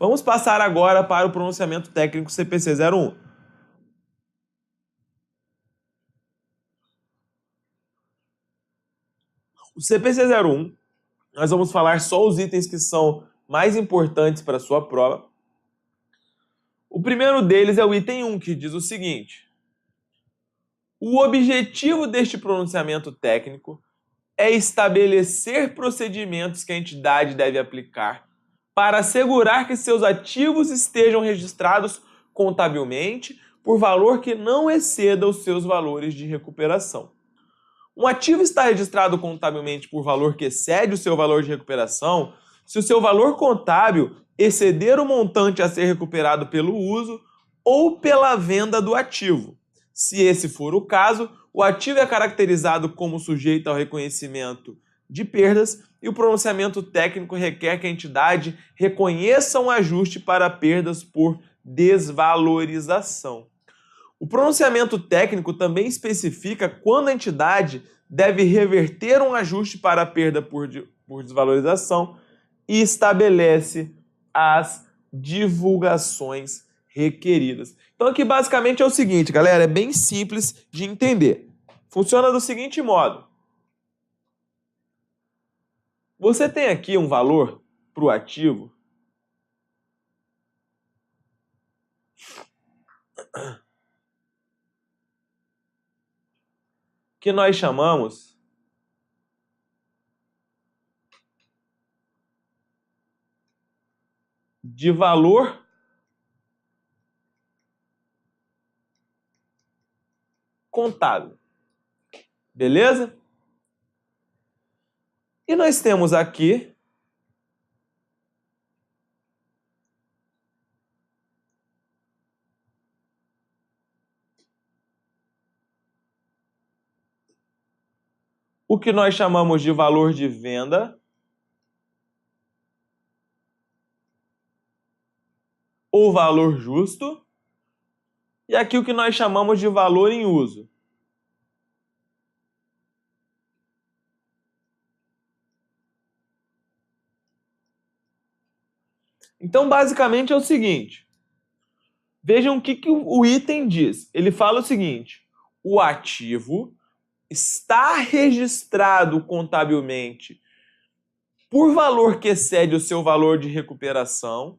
Vamos passar agora para o pronunciamento técnico CPC 01. O CPC 01, nós vamos falar só os itens que são mais importantes para a sua prova. O primeiro deles é o item 1, que diz o seguinte: o objetivo deste pronunciamento técnico é estabelecer procedimentos que a entidade deve aplicar para assegurar que seus ativos estejam registrados contabilmente por valor que não exceda os seus valores de recuperação. Um ativo está registrado contabilmente por valor que excede o seu valor de recuperação se o seu valor contábil exceder o montante a ser recuperado pelo uso ou pela venda do ativo. Se esse for o caso, o ativo é caracterizado como sujeito ao reconhecimento de perdas e o pronunciamento técnico requer que a entidade reconheça um ajuste para perdas por desvalorização. O pronunciamento técnico também especifica quando a entidade deve reverter um ajuste para a perda por desvalorização e estabelece as divulgações requeridas. Então aqui basicamente é o seguinte, galera, é bem simples de entender. Funciona do seguinte modo. Você tem aqui um valor para o ativo que nós chamamos de valor contábil. Beleza? E nós temos aqui o que nós chamamos de valor de venda ou valor justo, e aqui o que nós chamamos de valor em uso. Então, basicamente é o seguinte. Vejam o que o item diz. Ele fala o seguinte: o ativo está registrado contabilmente por valor que excede o seu valor de recuperação,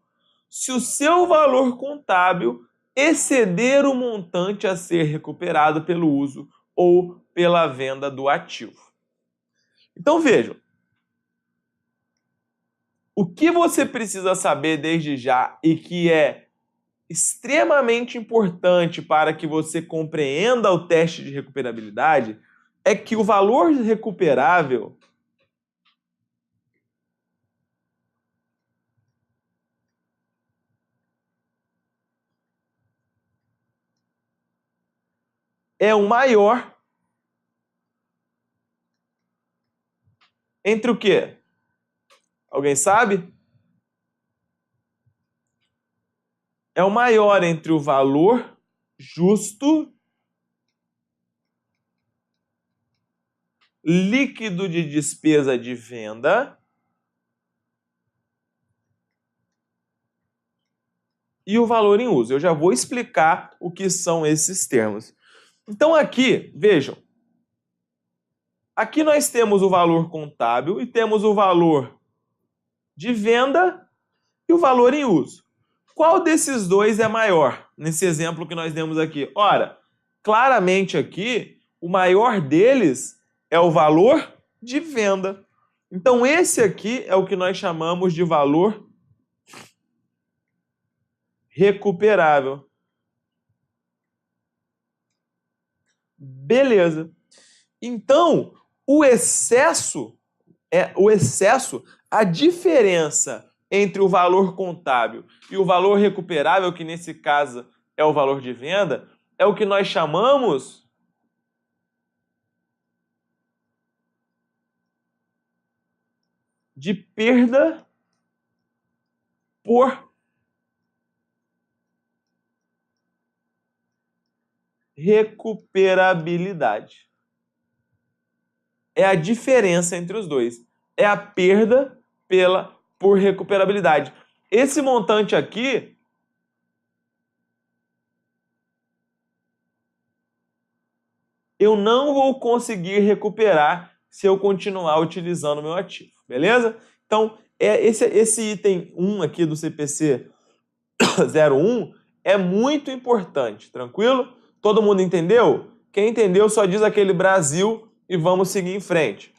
se o seu valor contábil exceder o montante a ser recuperado pelo uso ou pela venda do ativo. Então vejam, o que você precisa saber desde já e que é extremamente importante para que você compreenda o teste de recuperabilidade é que o valor recuperável é o maior entre o quê? Alguém sabe? É o maior entre o valor justo líquido de despesa de venda e o valor em uso. Eu já vou explicar o que são esses termos. Então aqui, vejam, aqui nós temos o valor contábil e temos o valor de venda e o valor em uso. Qual desses dois é maior nesse exemplo que nós demos aqui? Ora, claramente aqui, o maior deles é o valor de venda. Então esse aqui é o que nós chamamos de valor recuperável. Beleza. Então, a diferença entre o valor contábil e o valor recuperável, que nesse caso é o valor de venda, é o que nós chamamos de perda por recuperabilidade. É a diferença entre os dois. É a perda por recuperabilidade. esse montante aqui eu não vou conseguir recuperar se eu continuar utilizando o meu ativo, beleza? Então, esse item 1 aqui do CPC 01 é muito importante, tranquilo? Todo mundo entendeu? Quem entendeu só diz aquele Brasil e vamos seguir em frente.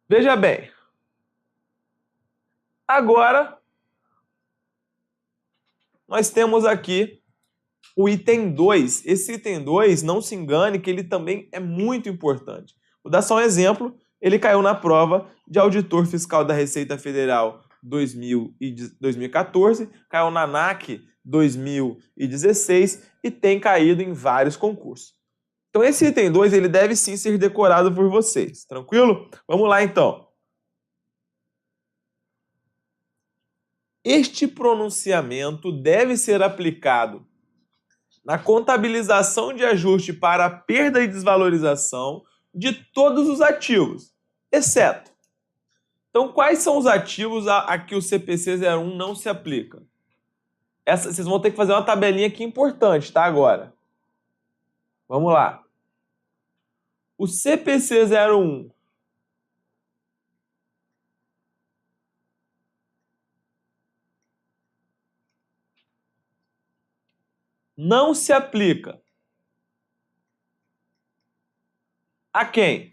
Veja bem, agora nós temos aqui o item 2. Esse item 2, não se engane que ele também é muito importante. Vou dar só um exemplo. Ele caiu na prova de auditor fiscal da Receita Federal 2014, caiu na ANAC 2016 e tem caído em vários concursos. Então esse item 2 ele deve sim ser decorado por vocês, tranquilo? Vamos lá então. Este pronunciamento deve ser aplicado na contabilização de ajuste para a perda e desvalorização de todos os ativos, exceto. Então, quais são os ativos a que o CPC 01 não se aplica? Vocês vão ter que fazer uma tabelinha aqui importante, tá? Agora. Vamos lá. O CPC 01 não se aplica a quem?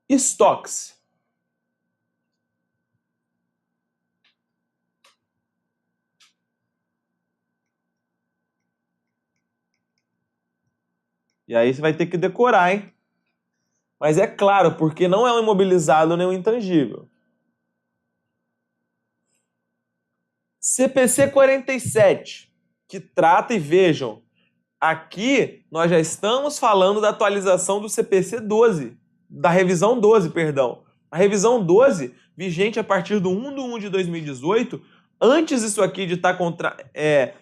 Estoques. E aí você vai ter que decorar, hein? Mas é claro, porque não é um imobilizado nem um intangível. CPC 47, que trata, e vejam, aqui nós já estamos falando da atualização do CPC 12, da revisão 12, perdão. A revisão 12, vigente a partir do 1 de 2018, antes disso aqui de estar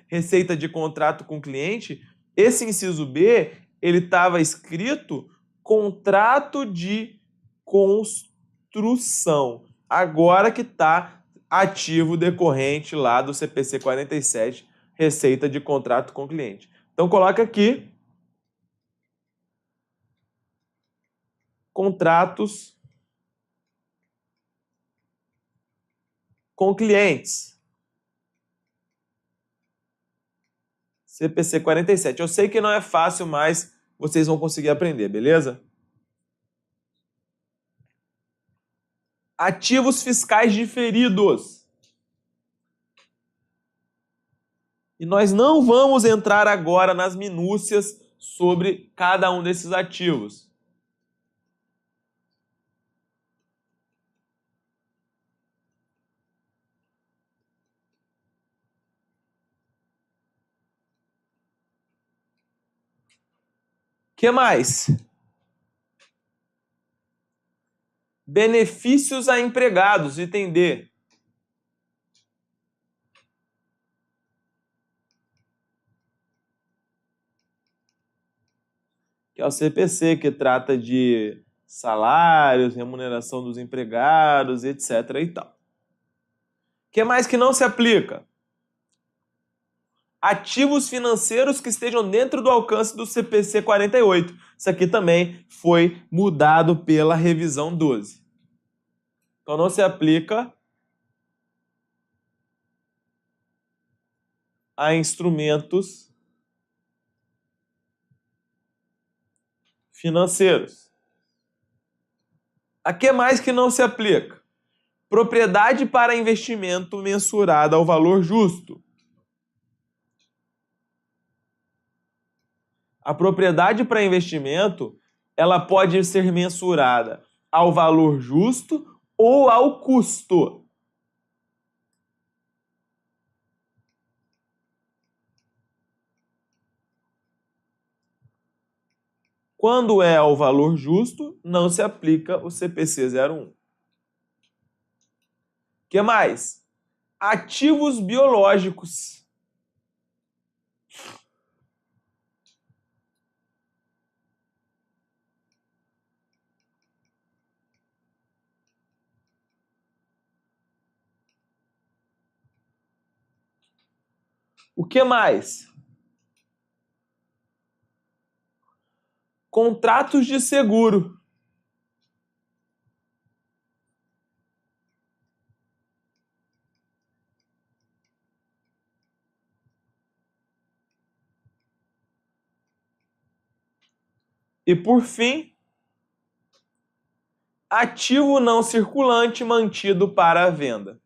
receita de contrato com cliente, esse inciso B, ele estava escrito contrato de construção. Agora que está ativo decorrente lá do CPC 47, receita de contrato com cliente. Então coloca aqui contratos com clientes. CPC 47. Eu sei que não é fácil, mas vocês vão conseguir aprender, beleza? Ativos fiscais diferidos. E nós não vamos entrar agora nas minúcias sobre cada um desses ativos. Que mais? Benefícios a empregados, item D. Que é o CPC, que trata de salários, remuneração dos empregados, etc. e tal. O que mais que não se aplica? Ativos financeiros que estejam dentro do alcance do CPC 48. Isso aqui também foi mudado pela revisão 12. Então não se aplica a instrumentos financeiros. A que mais que não se aplica? Propriedade para investimento mensurada ao valor justo. A propriedade para investimento, ela pode ser mensurada ao valor justo ou ao custo. Quando é ao valor justo, não se aplica o CPC 01. O que mais? Ativos biológicos. O que mais? Contratos de seguro. E por fim, ativo não circulante mantido para a venda.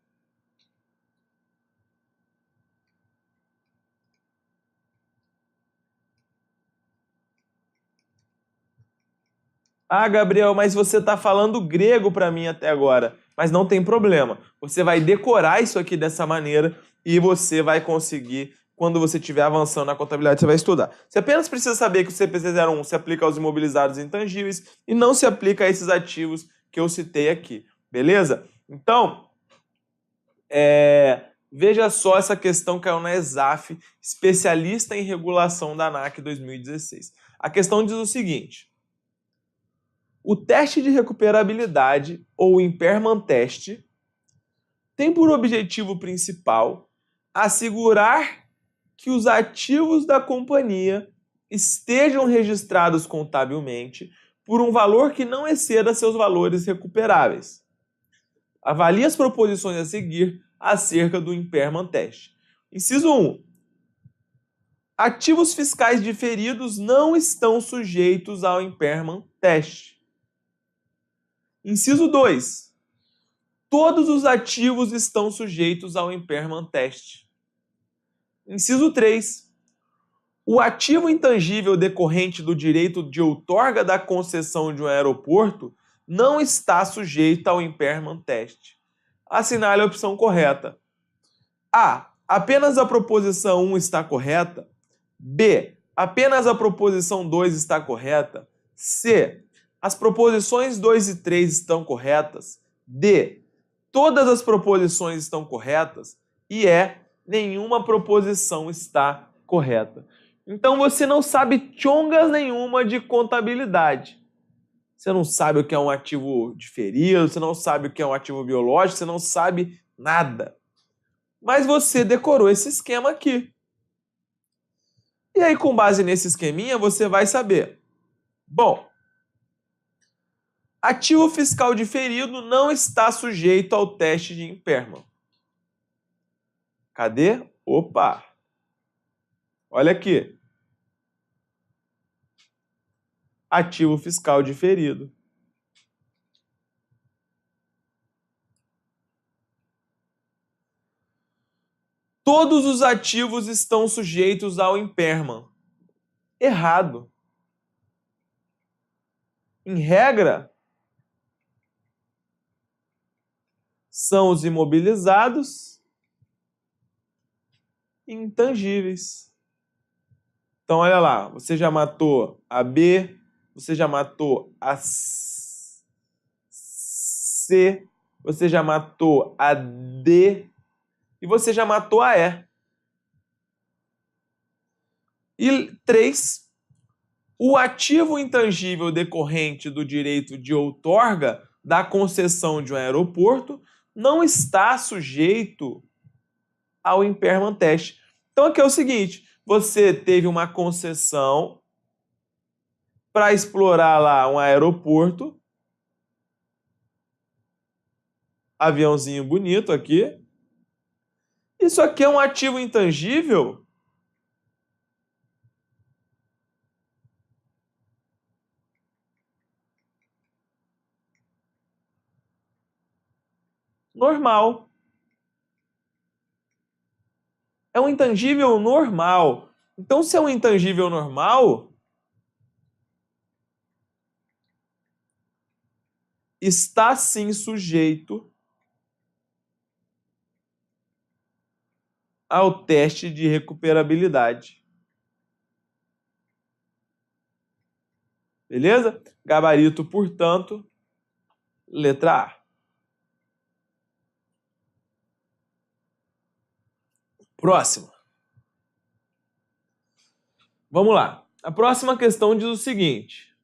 Ah, Gabriel, mas você está falando grego para mim até agora. Mas não tem problema. Você vai decorar isso aqui dessa maneira e você vai conseguir, quando você estiver avançando na contabilidade, você vai estudar. Você apenas precisa saber que o CPC 01 se aplica aos imobilizados intangíveis e não se aplica a esses ativos que eu citei aqui. Beleza? Então, veja só essa questão que caiu na ESAF, especialista em regulação da ANAC 2016. A questão diz o seguinte: o teste de recuperabilidade, ou impairment test, tem por objetivo principal assegurar que os ativos da companhia estejam registrados contabilmente por um valor que não exceda seus valores recuperáveis. Avalie as proposições a seguir acerca do impairment test. Inciso 1. Ativos fiscais diferidos não estão sujeitos ao impairment test. Inciso 2. Todos os ativos estão sujeitos ao impairment test. Inciso 3. O ativo intangível decorrente do direito de outorga da concessão de um aeroporto não está sujeito ao impairment test. Assinale a opção correta. A. Apenas a proposição 1 está correta. B. Apenas a proposição 2 está correta. C. As proposições 2 e 3 estão corretas. D. Todas as proposições estão corretas. E E. Nenhuma proposição está correta. Então você não sabe tchongas nenhuma de contabilidade. Você não sabe o que é um ativo diferido, você não sabe o que é um ativo biológico, você não sabe nada. Mas você decorou esse esquema aqui. E aí, com base nesse esqueminha, você vai saber. Bom, ativo fiscal diferido não está sujeito ao teste de impairment. Cadê? Opa! Olha aqui. Ativo fiscal diferido. Todos os ativos estão sujeitos ao impairment. Errado. Em regra, são os imobilizados e intangíveis. Então, olha lá, você já matou a B, você já matou a C, você já matou a D e você já matou a E. E 3, o ativo intangível decorrente do direito de outorga da concessão de um aeroporto não está sujeito ao impairment test. Então aqui é o seguinte, você teve uma concessão para explorar lá um aeroporto, aviãozinho bonito aqui. Isso aqui é um ativo intangível? Normal. É um intangível normal. Então, se é um intangível normal, está sim sujeito ao teste de recuperabilidade. Beleza? Gabarito, portanto, letra A. Próxima. Vamos lá. A próxima questão diz o seguinte: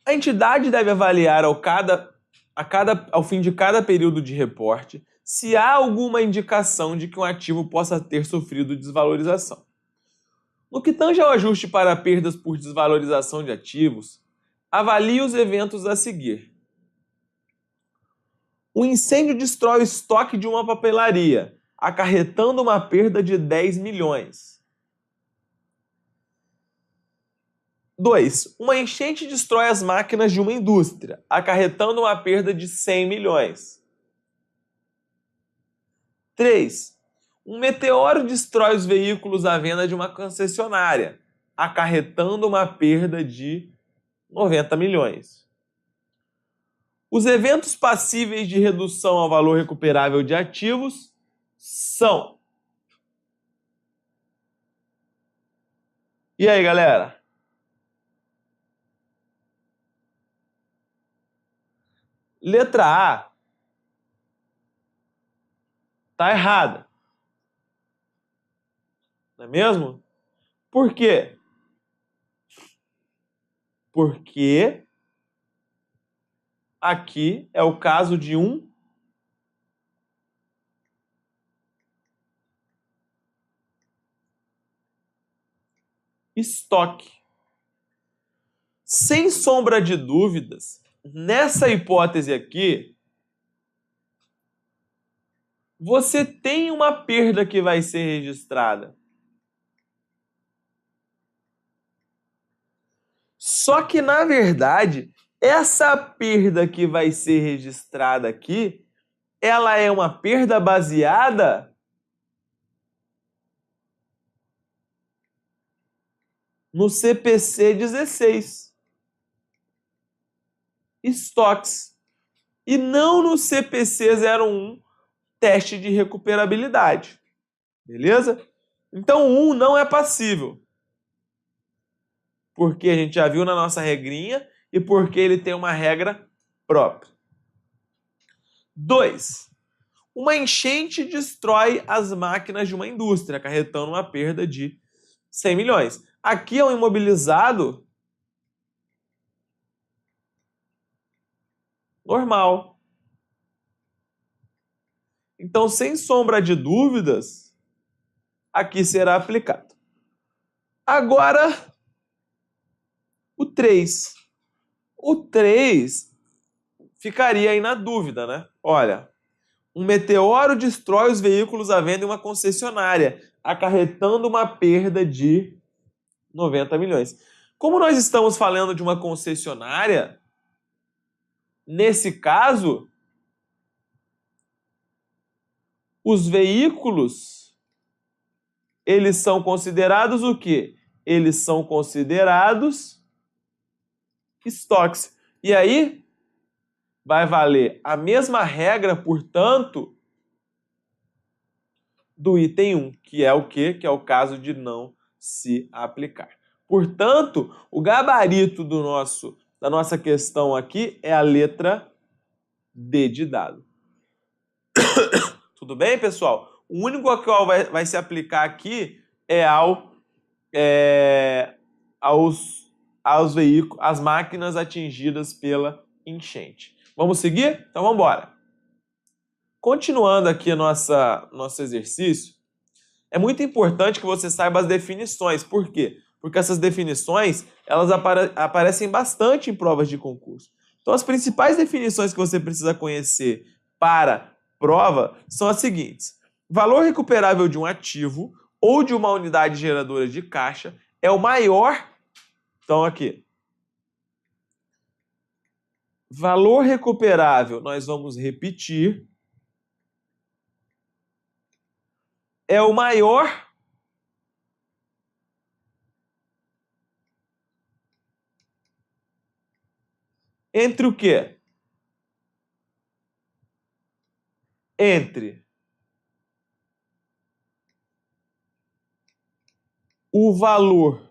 a entidade deve avaliar ao fim de cada período de reporte se há alguma indicação de que um ativo possa ter sofrido desvalorização. No que tange ao ajuste para perdas por desvalorização de ativos, avalie os eventos a seguir. O incêndio destrói o estoque de uma papelaria, acarretando uma perda de 10 milhões. 2. Uma enchente destrói as máquinas de uma indústria, acarretando uma perda de 100 milhões. 3. Um meteoro destrói os veículos à venda de uma concessionária, acarretando uma perda de 90 milhões. Os eventos passíveis de redução ao valor recuperável de ativos são... E aí, galera? Letra A tá errada. Não é mesmo? Por quê? Porque aqui é o caso de um estoque. Sem sombra de dúvidas, nessa hipótese aqui, você tem uma perda que vai ser registrada. Só que, na verdade, essa perda que vai ser registrada aqui, ela é uma perda baseada no CPC 16. Estoques. E não no CPC 01, teste de recuperabilidade. Beleza? Então, 1 não é passível. Porque a gente já viu na nossa regrinha e porque ele tem uma regra própria. 2. Uma enchente destrói as máquinas de uma indústria, acarretando uma perda de 100 milhões. Aqui é um imobilizado normal. Então, sem sombra de dúvidas, aqui será aplicado. Agora, o 3. O 3 ficaria aí na dúvida, né? Olha, um meteoro destrói os veículos à venda em uma concessionária, acarretando uma perda de 90 milhões. Como nós estamos falando de uma concessionária, nesse caso, os veículos, eles são considerados o quê? Eles são considerados estoques. E aí, vai valer a mesma regra, portanto, do item 1, que é o quê? Que é o caso de não se aplicar. Portanto, o gabarito da nossa questão aqui é a letra D de dado. Tudo bem, pessoal? O único ao qual vai se aplicar aqui é aos veículos, às máquinas atingidas pela enchente. Vamos seguir? Então vamos embora. Continuando aqui nosso exercício, é muito importante que você saiba as definições. Por quê? Porque essas definições elas aparecem bastante em provas de concurso. Então as principais definições que você precisa conhecer para prova são as seguintes. Valor recuperável de um ativo ou de uma unidade geradora de caixa é o maior... Então aqui, valor recuperável, nós vamos repetir, é o maior entre o quê? Entre o valor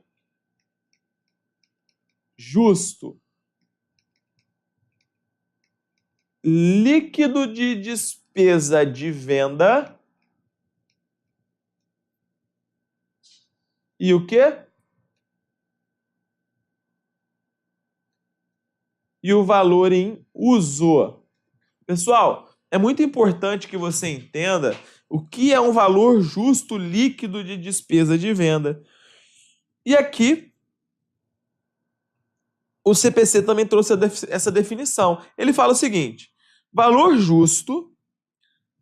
justo líquido de despesa de venda e o quê? E o valor em uso. Pessoal, é muito importante que você entenda o que é um valor justo líquido de despesa de venda. E aqui, o CPC também trouxe essa definição. Ele fala o seguinte: valor justo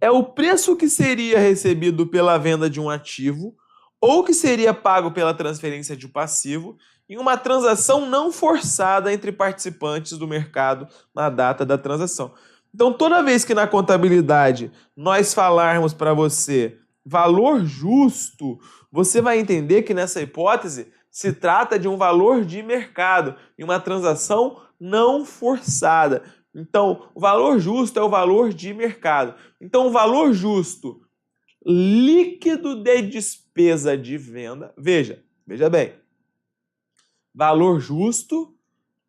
é o preço que seria recebido pela venda de um ativo ou que seria pago pela transferência de um passivo em uma transação não forçada entre participantes do mercado na data da transação. Então, toda vez que na contabilidade nós falarmos para você valor justo, você vai entender que nessa hipótese se trata de um valor de mercado, em uma transação não forçada. Então, o valor justo é o valor de mercado. Então, o valor justo líquido de despesa de venda, veja bem, valor justo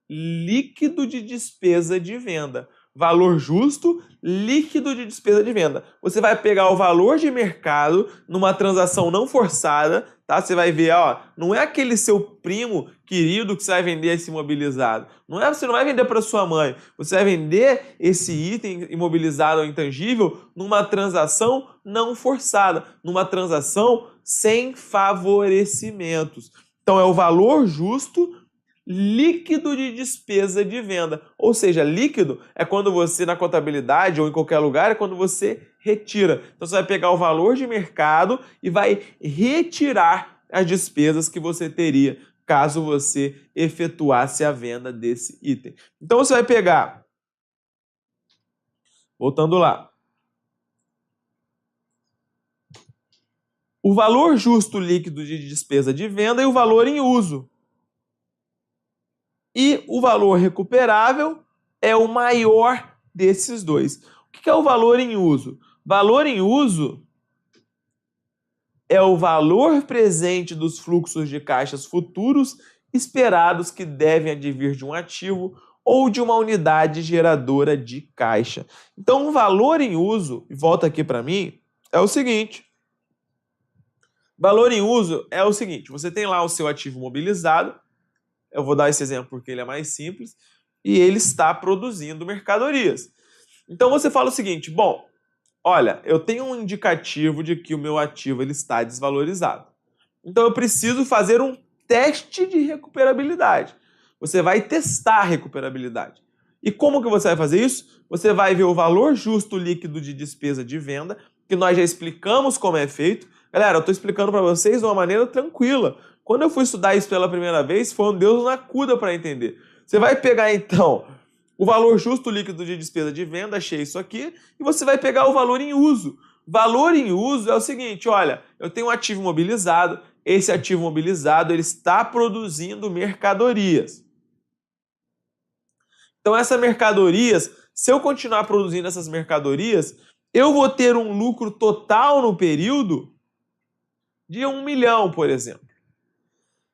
líquido de despesa de venda. Valor justo líquido de despesa de venda. Você vai pegar o valor de mercado numa transação não forçada, tá? Você vai ver, ó, não é aquele seu primo querido que você vai vender esse imobilizado. Você não vai vender para sua mãe. Você vai vender esse item imobilizado ou intangível numa transação não forçada, numa transação sem favorecimentos. Então é o valor justo líquido de despesa de venda. Ou seja, líquido é quando você, na contabilidade ou em qualquer lugar, é quando você retira. Então você vai pegar o valor de mercado e vai retirar as despesas que você teria caso você efetuasse a venda desse item. Então você vai pegar, voltando lá, o valor justo líquido de despesa de venda e o valor em uso. E o valor recuperável é o maior desses dois. O que é o valor em uso? Valor em uso é o valor presente dos fluxos de caixas futuros esperados que devem advir de um ativo ou de uma unidade geradora de caixa. Então, o valor em uso, e volta aqui para mim, é o seguinte. Valor em uso é o seguinte, você tem lá o seu ativo mobilizado, eu vou dar esse exemplo porque ele é mais simples, e ele está produzindo mercadorias. Então você fala o seguinte, bom, olha, eu tenho um indicativo de que o meu ativo ele está desvalorizado. Então eu preciso fazer um teste de recuperabilidade. Você vai testar a recuperabilidade. E como que você vai fazer isso? Você vai ver o valor justo líquido de despesa de venda, que nós já explicamos como é feito. Galera, eu estou explicando para vocês de uma maneira tranquila. Quando eu fui estudar isso pela primeira vez, foi um Deus na cuda para entender. Você vai pegar então o valor justo líquido de despesa de venda, achei isso aqui, e você vai pegar o valor em uso. Valor em uso é o seguinte, olha, eu tenho um ativo mobilizado, esse ativo mobilizado ele está produzindo mercadorias. Então essas mercadorias, se eu continuar produzindo essas mercadorias, eu vou ter um lucro total no período de 1 milhão, por exemplo.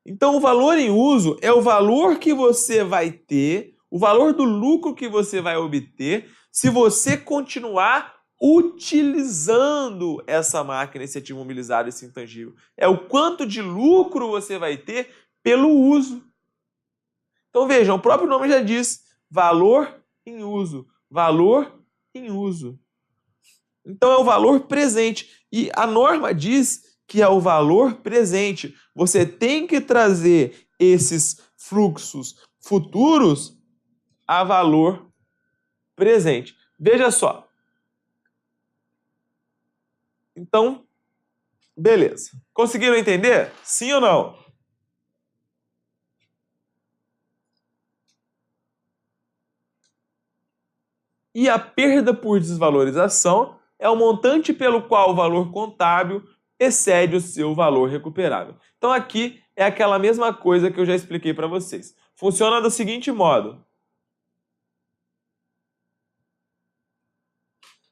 Então o valor em uso é o valor que você vai ter, o valor do lucro que você vai obter se você continuar utilizando essa máquina, esse ativo mobilizado, esse intangível. É o quanto de lucro você vai ter pelo uso. Então vejam, o próprio nome já diz, valor em uso. Valor em uso. Então é o valor presente. E a norma diz que é o valor presente. Você tem que trazer esses fluxos futuros a valor presente. Veja só. Então, beleza. Conseguiram entender? Sim ou não? E a perda por desvalorização é o montante pelo qual o valor contábil excede o seu valor recuperável. Então aqui é aquela mesma coisa que eu já expliquei para vocês. Funciona do seguinte modo.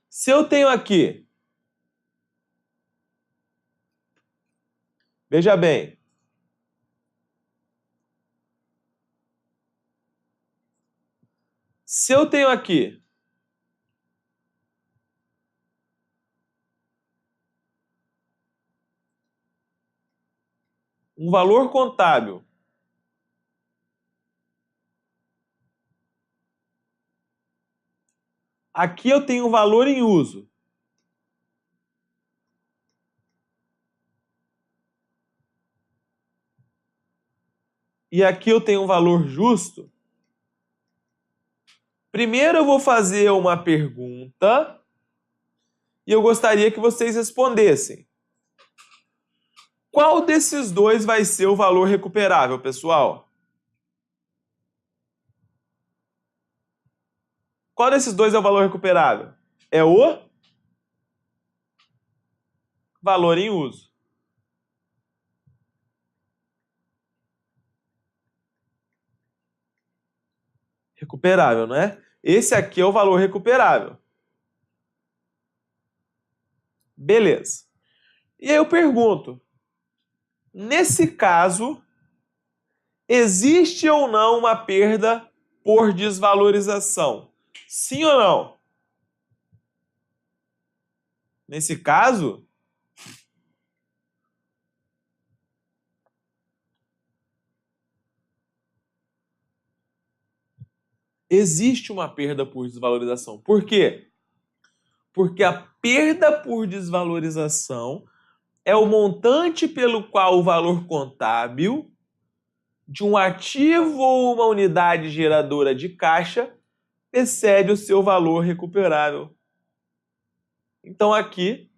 Se eu tenho aqui, veja bem, se eu tenho aqui um valor contábil Aqui eu tenho um valor em uso. E aqui eu tenho um valor justo. Primeiro eu vou fazer uma pergunta e eu gostaria que vocês respondessem. Qual desses dois vai ser o valor recuperável, pessoal? Qual desses dois é o valor recuperável? É o valor em uso. Recuperável, não é? Esse aqui é o valor recuperável. Beleza. E aí eu pergunto, nesse caso, existe ou não uma perda por desvalorização? Sim ou não? Nesse caso, existe uma perda por desvalorização. Por quê? Porque a perda por desvalorização é o montante pelo qual o valor contábil de um ativo ou uma unidade geradora de caixa excede o seu valor recuperável. Então aqui,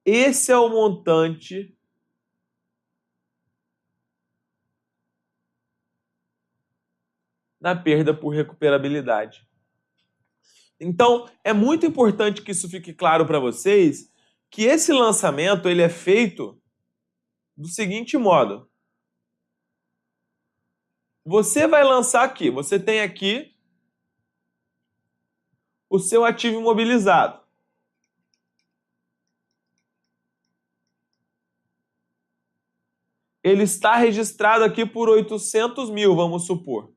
esse é o montante da perda por recuperabilidade. Então, é muito importante que isso fique claro para vocês, que esse lançamento ele é feito do seguinte modo. Você vai lançar aqui, você tem aqui o seu ativo imobilizado. Ele está registrado aqui por 800 mil, vamos supor.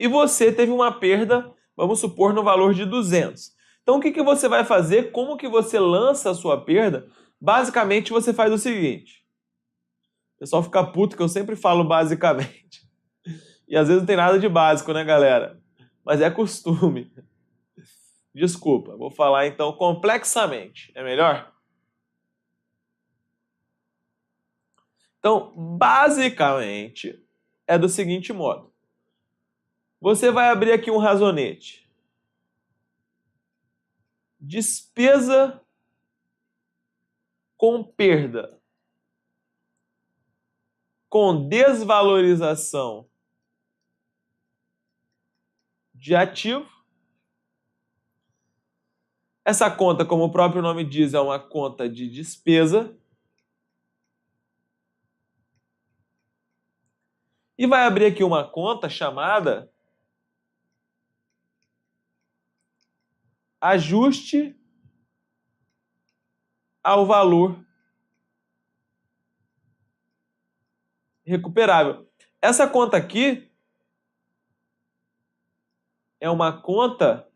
E você teve uma perda, vamos supor, no valor de 200. Então, o que você vai fazer? Como que você lança a sua perda? Basicamente, você faz o seguinte. O pessoal fica puto que eu sempre falo basicamente. E às vezes não tem nada de básico, né, galera? Mas é costume. Desculpa, vou falar então complexamente. É melhor? Então, basicamente, é do seguinte modo. Você vai abrir aqui um razonete. Despesa com perda com desvalorização de ativo. Essa conta, como o próprio nome diz, é uma conta de despesa. E vai abrir aqui uma conta chamada ajuste ao valor recuperável. Essa conta aqui é uma conta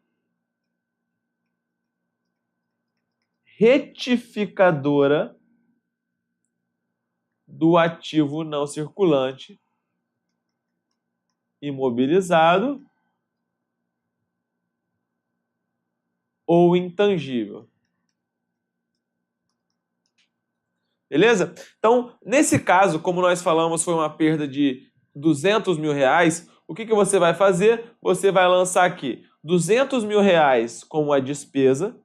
retificadora do ativo não circulante imobilizado ou intangível. Beleza? Então, nesse caso, como nós falamos, foi uma perda de 200 mil reais, o que você vai fazer? Você vai lançar aqui 200 mil reais como a despesa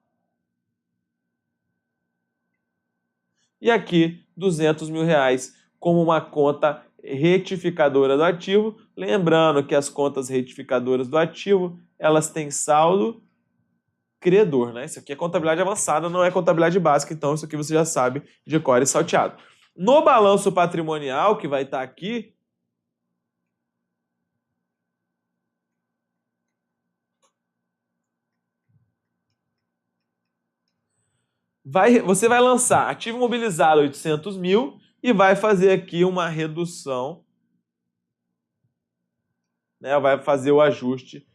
e aqui 200 mil reais como uma conta retificadora do ativo. Lembrando que as contas retificadoras do ativo, elas têm saldo credor, né? Isso aqui é contabilidade avançada, não é contabilidade básica, então isso aqui você já sabe de cor e salteado. No balanço patrimonial, que vai estar aqui, você vai lançar ativo imobilizado 800 mil e vai fazer aqui uma redução, né? Vai fazer o ajuste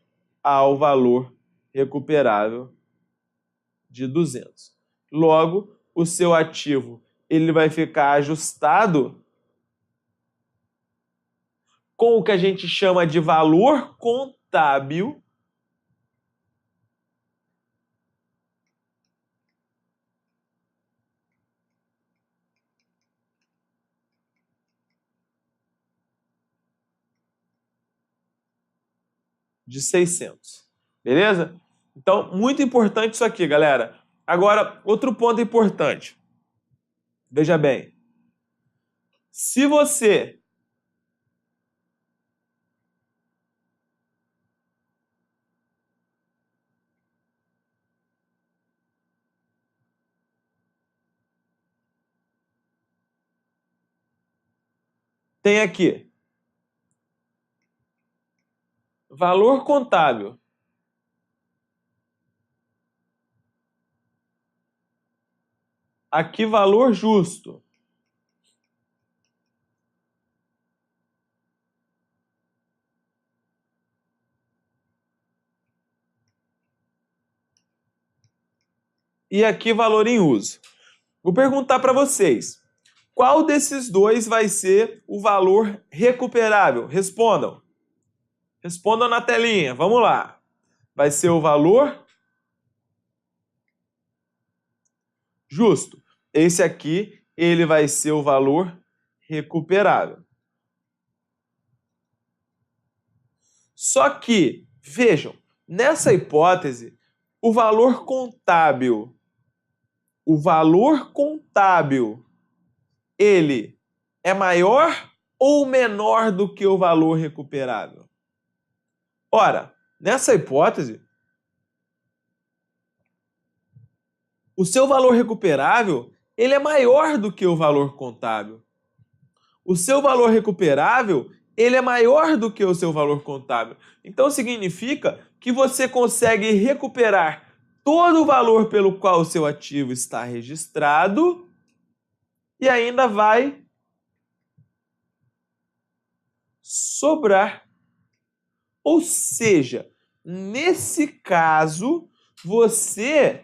ao valor recuperável de 200. Logo, o seu ativo ele vai ficar ajustado com o que a gente chama de valor contábil de 600. Beleza? Então, muito importante isso aqui, galera. Agora, outro ponto importante. Veja bem. Se você tem aqui valor contábil, aqui valor justo, e aqui valor em uso. Vou perguntar para vocês, qual desses dois vai ser o valor recuperável? Respondam. Respondam na telinha, vamos lá. Vai ser o valor justo. Esse aqui, ele vai ser o valor recuperável. Só que, vejam, nessa hipótese, o valor contábil, ele é maior ou menor do que o valor recuperável? Ora, nessa hipótese, o seu valor recuperável, ele é maior do que o valor contábil. O seu valor recuperável, ele é maior do que o seu valor contábil. Então significa que você consegue recuperar todo o valor pelo qual o seu ativo está registrado e ainda vai sobrar. Ou seja, nesse caso, você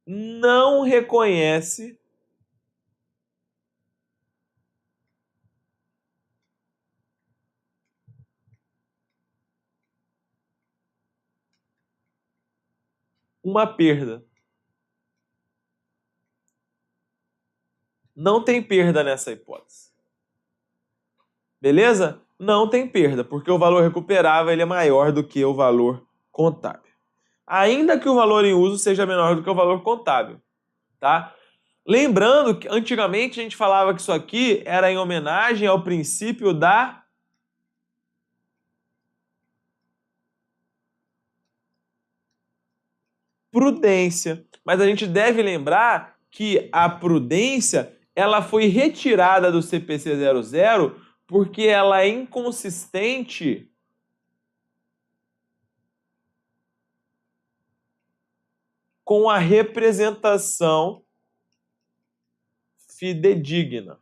não reconhece uma perda. Não tem perda nessa hipótese. Beleza? Não tem perda, porque o valor recuperável ele é maior do que o valor contábil. Ainda que o valor em uso seja menor do que o valor contábil, tá? Lembrando que antigamente a gente falava que isso aqui era em homenagem ao princípio da prudência. Mas a gente deve lembrar que a prudência ela foi retirada do CPC 00 porque ela é inconsistente com a representação fidedigna.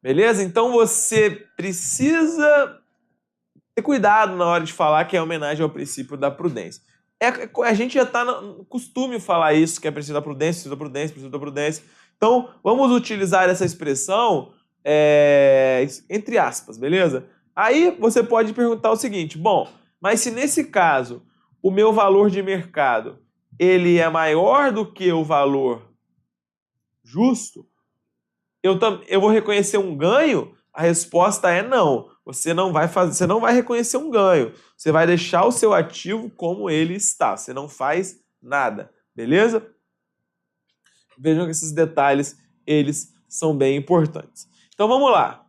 Beleza? Então você precisa ter cuidado na hora de falar que é homenagem ao princípio da prudência. A gente já está no costume falar isso, que é princípio da prudência, princípio da prudência, princípio da prudência. Então, vamos utilizar essa expressão entre aspas, beleza? Aí você pode perguntar o seguinte, bom, mas se nesse caso o meu valor de mercado ele é maior do que o valor justo, eu vou reconhecer um ganho? A resposta é não. Você não vai reconhecer um ganho. Você vai deixar o seu ativo como ele está. Você não faz nada, beleza? Vejam que esses detalhes, eles são bem importantes. Então vamos lá.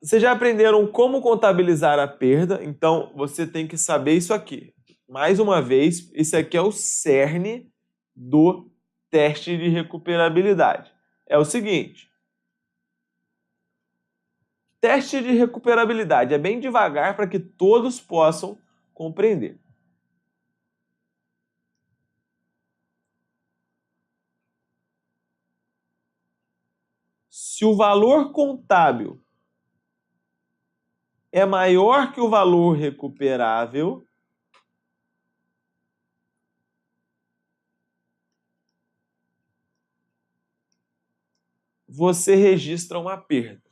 Vocês já aprenderam como contabilizar a perda, então você tem que saber isso aqui. Mais uma vez, esse aqui é o cerne do teste de recuperabilidade. É o seguinte. Teste de recuperabilidade. É bem devagar para que todos possam compreender. Se o valor contábil é maior que o valor recuperável, você registra uma perda.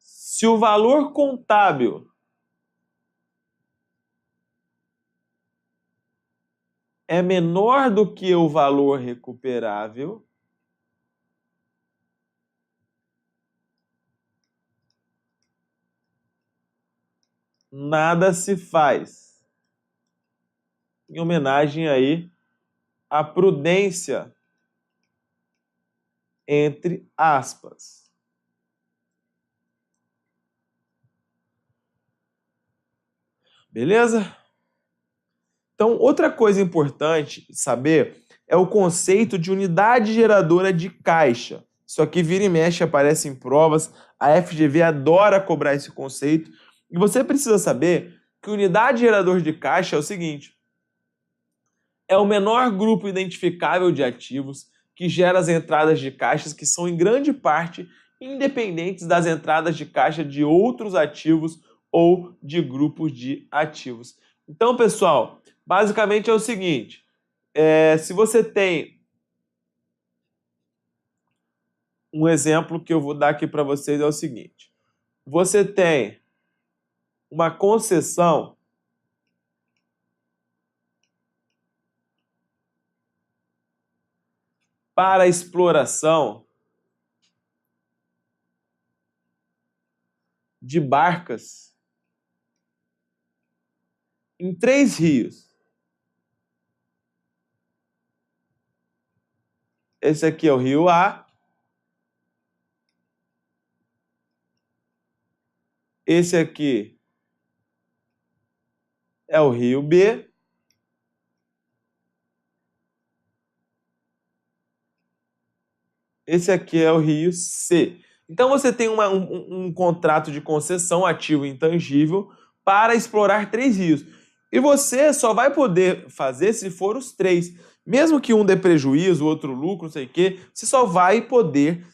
Se o valor contábil é menor do que o valor recuperável, nada se faz. Em homenagem aí à prudência, entre aspas. Beleza? Então, outra coisa importante saber é o conceito de unidade geradora de caixa. Isso aqui vira e mexe, aparece em provas, a FGV adora cobrar esse conceito. E você precisa saber que unidade geradora de caixa é o seguinte: é o menor grupo identificável de ativos que gera as entradas de caixas que são, em grande parte, independentes das entradas de caixa de outros ativos ou de grupos de ativos. Então, pessoal, basicamente é o seguinte, se você tem um exemplo que eu vou dar aqui para vocês é o seguinte, você tem uma concessão para exploração de barcas em 3 rios. Esse aqui é o rio A. Esse aqui é o rio B. Esse aqui é o rio C. Então você tem um contrato de concessão ativo intangível para explorar 3 rios. E você só vai poder fazer se for os 3. Mesmo que um dê prejuízo, o outro lucro, não sei o quê, você só vai poder...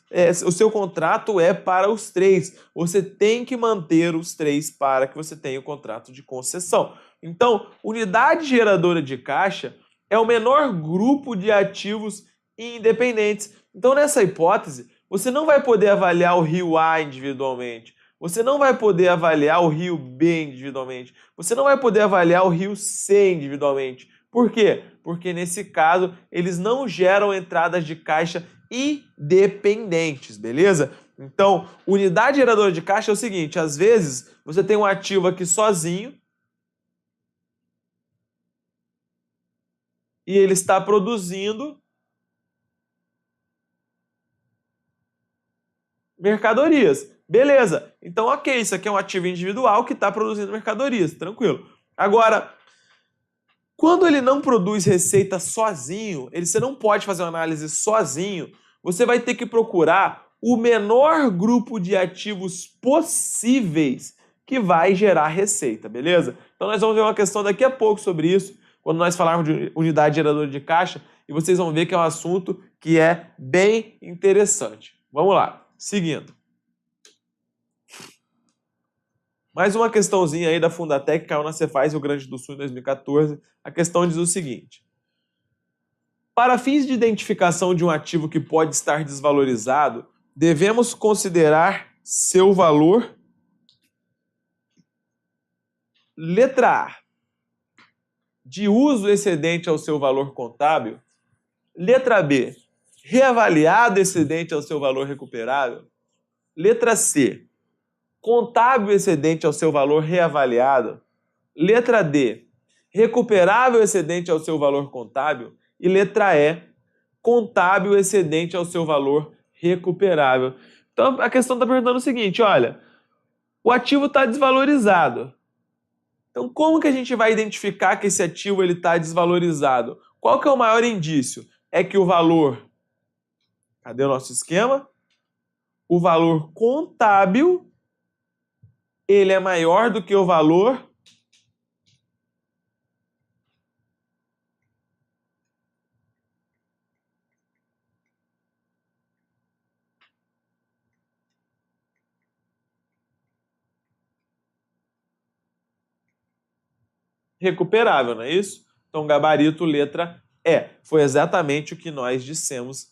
o seu contrato é para os 3. Você tem que manter os 3 para que você tenha o contrato de concessão. Então, unidade geradora de caixa é o menor grupo de ativos independentes. Então, nessa hipótese, você não vai poder avaliar o rio A individualmente. Você não vai poder avaliar o rio B individualmente. Você não vai poder avaliar o rio C individualmente. Por quê? Porque nesse caso, eles não geram entradas de caixa independentes, beleza? Então, unidade geradora de caixa é o seguinte, às vezes você tem um ativo aqui sozinho e ele está produzindo mercadorias. Beleza, então ok, isso aqui é um ativo individual que está produzindo mercadorias, tranquilo. Agora, quando ele não produz receita sozinho, você não pode fazer uma análise sozinho, você vai ter que procurar o menor grupo de ativos possíveis que vai gerar receita, beleza? Então nós vamos ver uma questão daqui a pouco sobre isso, quando nós falarmos de unidade geradora de caixa, e vocês vão ver que é um assunto que é bem interessante. Vamos lá, seguindo. Mais uma questãozinha aí da Fundatec, que caiu na Cefaz Rio Grande do Sul em 2014. A questão diz o seguinte: para fins de identificação de um ativo que pode estar desvalorizado, devemos considerar seu valor. Letra A, de uso excedente ao seu valor contábil. Letra B, reavaliado excedente ao seu valor recuperável. Letra C, contábil excedente ao seu valor reavaliado. Letra D, recuperável excedente ao seu valor contábil. E letra E, contábil excedente ao seu valor recuperável. Então a questão está perguntando o seguinte, olha, o ativo está desvalorizado. Então como que a gente vai identificar que esse ativo está desvalorizado? Qual que é o maior indício? É que o valor, cadê o nosso esquema? O valor contábil ele é maior do que o valor recuperável, não é isso? Então, gabarito, letra E. Foi exatamente o que nós dissemos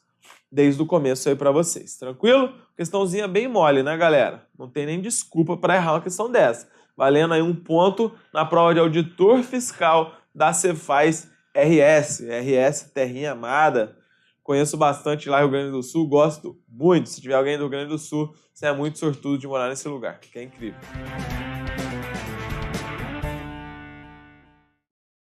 desde o começo aí para vocês. Tranquilo? Questãozinha bem mole, né, galera? Não tem nem desculpa para errar uma questão dessa. Valendo aí um ponto na prova de auditor fiscal da Cefaz RS, Terrinha Amada. Conheço bastante lá no Rio Grande do Sul, gosto muito. Se tiver alguém do Rio Grande do Sul, você é muito sortudo de morar nesse lugar, que é incrível.